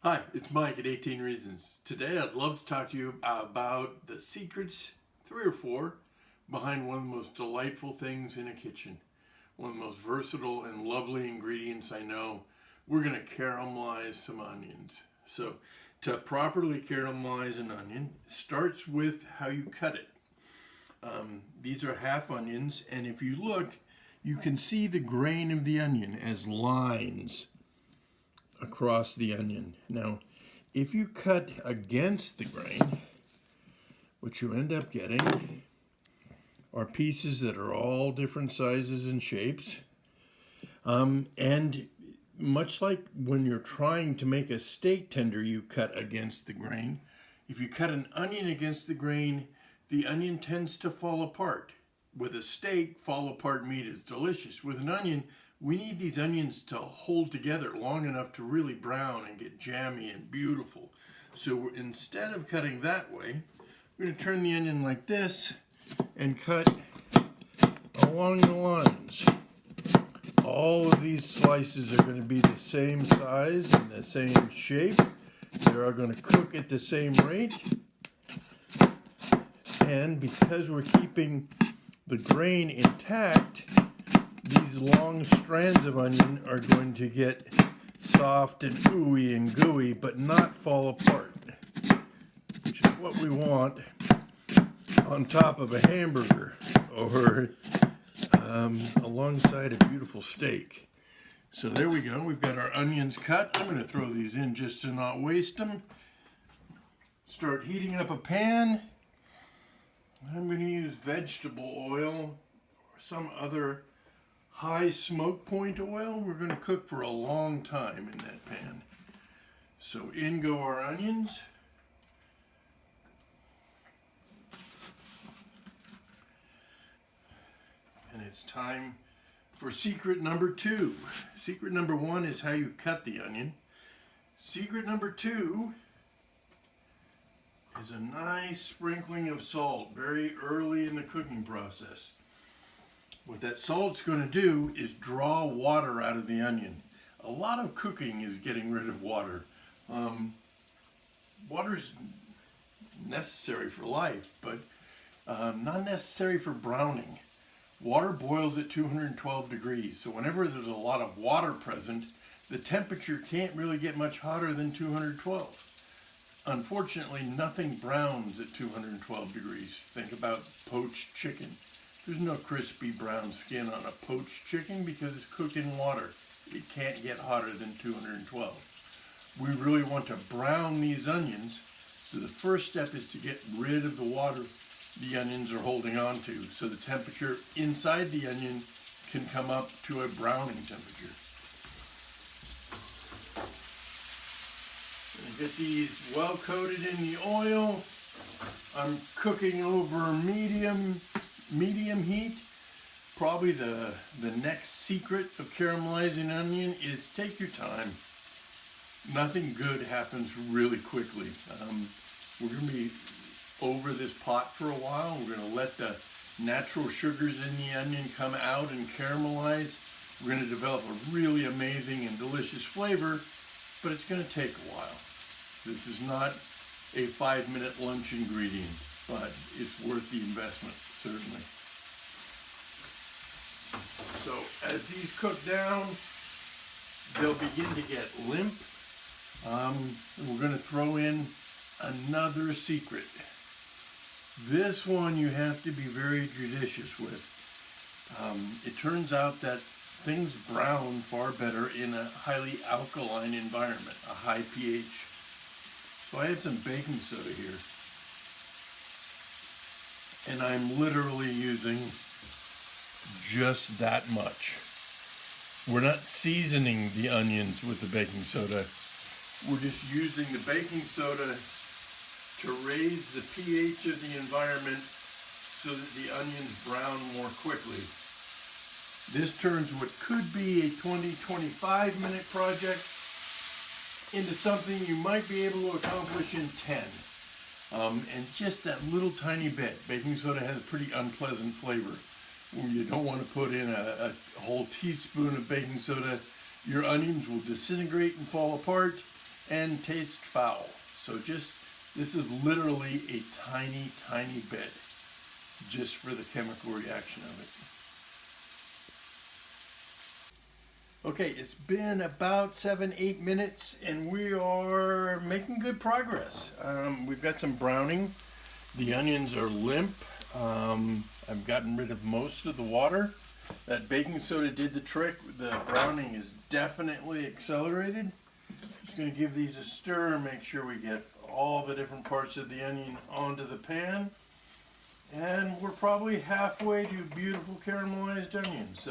Hi, it's Mike at 18 Reasons. Today I'd love to talk to you about the secrets, 3 or 4, behind one of the most delightful things in a kitchen. One of the most versatile and lovely ingredients I know. We're going to caramelize some onions. So to properly caramelize an onion starts with how you cut it. These are half onions, and if you look, you can see the grain of the onion as lines across the onion. Now, if you cut against the grain, what you end up getting are pieces that are all different sizes and shapes. And much like when you're trying to make a steak tender, you cut against the grain. If you cut an onion against the grain, the onion tends to fall apart. With a steak, fall apart meat is delicious. With an onion, we need these onions to hold together long enough to really brown and get jammy and beautiful. So instead of cutting that way, we're going to turn the onion like this and cut along the lines. All of these slices are going to be the same size and the same shape. They are going to cook at the same rate. And because we're keeping the grain intact, these long strands of onion are going to get soft and ooey and gooey, but not fall apart, which is what we want on top of a hamburger or alongside a beautiful steak. So there we go. We've got our onions cut. I'm going to throw these in just to not waste them. Start heating up a pan. I'm going to use vegetable oil or some other high smoke point oil. We're going to cook for a long time in that pan. So in go our onions. And it's time for secret number 2. Secret number 1 is how you cut the onion. Secret number 2 is a nice sprinkling of salt very early in the cooking process. What that salt's going to do is draw water out of the onion. A lot of cooking is getting rid of water. Water's necessary for life, but not necessary for browning. Water boils at 212 degrees, so whenever there's a lot of water present, the temperature can't really get much hotter than 212. Unfortunately, nothing browns at 212 degrees. Think about poached chicken. There's no crispy brown skin on a poached chicken because it's cooked in water. It can't get hotter than 212. We really want to brown these onions, so the first step is to get rid of the water the onions are holding on to, so the temperature inside the onion can come up to a browning temperature. Get these well coated in the oil. I'm cooking over medium heat. Probably the next secret of caramelizing onion is take your time. Nothing good happens really quickly. We're going to be over this pot for a while. We're going to let the natural sugars in the onion come out and caramelize. We're going to develop a really amazing and delicious flavor, but it's going to take a while. This is not a 5-minute lunch ingredient, but it's worth the investment, certainly. So as these cook down, they'll begin to get limp. We're going to throw in another secret. This one you have to be very judicious with. It turns out that things brown far better in a highly alkaline environment, a high pH. So I have some baking soda here, and I'm literally using just that much. We're not seasoning the onions with the baking soda. We're just using the baking soda to raise the pH of the environment so that the onions brown more quickly. This turns what could be a 20-25 minute project into something you might be able to accomplish in 10. And just that little tiny bit. Baking soda has a pretty unpleasant flavor. You don't want to put in a whole teaspoon of baking soda. Your onions will disintegrate and fall apart. and taste foul. So this is literally a tiny, tiny bit just for the chemical reaction of it. Okay, it's been about 7-8 minutes and we are making good progress. We've got some browning. The onions are limp. I've gotten rid of most of the water. That baking soda did the trick. The browning is definitely accelerated. Just going to give these a stir, make sure we get all the different parts of the onion onto the pan. And we're probably halfway to beautiful caramelized onions.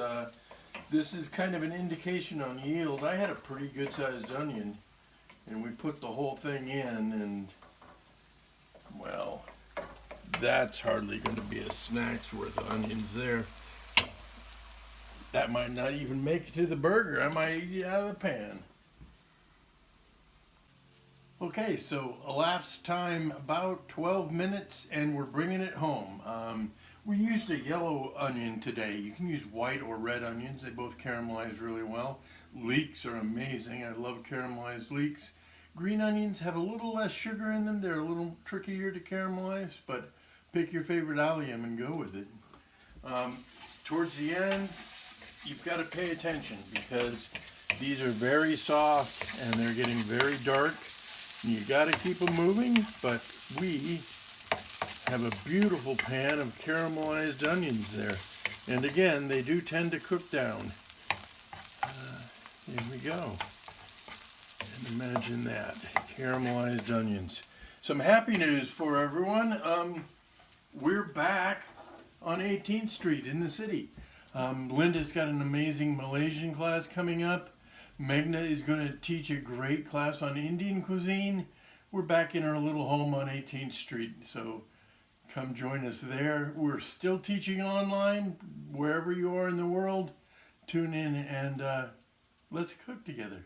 This is kind of an indication on yield. I had a pretty good sized onion and we put the whole thing in and, well, that's hardly going to be a snack's worth of onions there. That might not even make it to the burger. I might eat it out of the pan. Okay, so elapsed time about 12 minutes and we're bringing it home. We used a yellow onion today. You can use white or red onions. They both caramelize really well. Leeks are amazing. I love caramelized leeks. Green onions have a little less sugar in them. They're a little trickier to caramelize, but pick your favorite allium and go with it. Towards the end, you've got to pay attention because these are very soft and they're getting very dark. You got to keep them moving, but we have a beautiful pan of caramelized onions there. And again, they do tend to cook down. Here we go. And imagine that, caramelized onions. Some happy news for everyone. We're back on 18th Street in the city. Linda's got an amazing Malaysian class coming up. Meghna is going to teach a great class on Indian cuisine. We're back in our little home on 18th Street, so come join us there. We're still teaching online, wherever you are in the world. Tune in and let's cook together.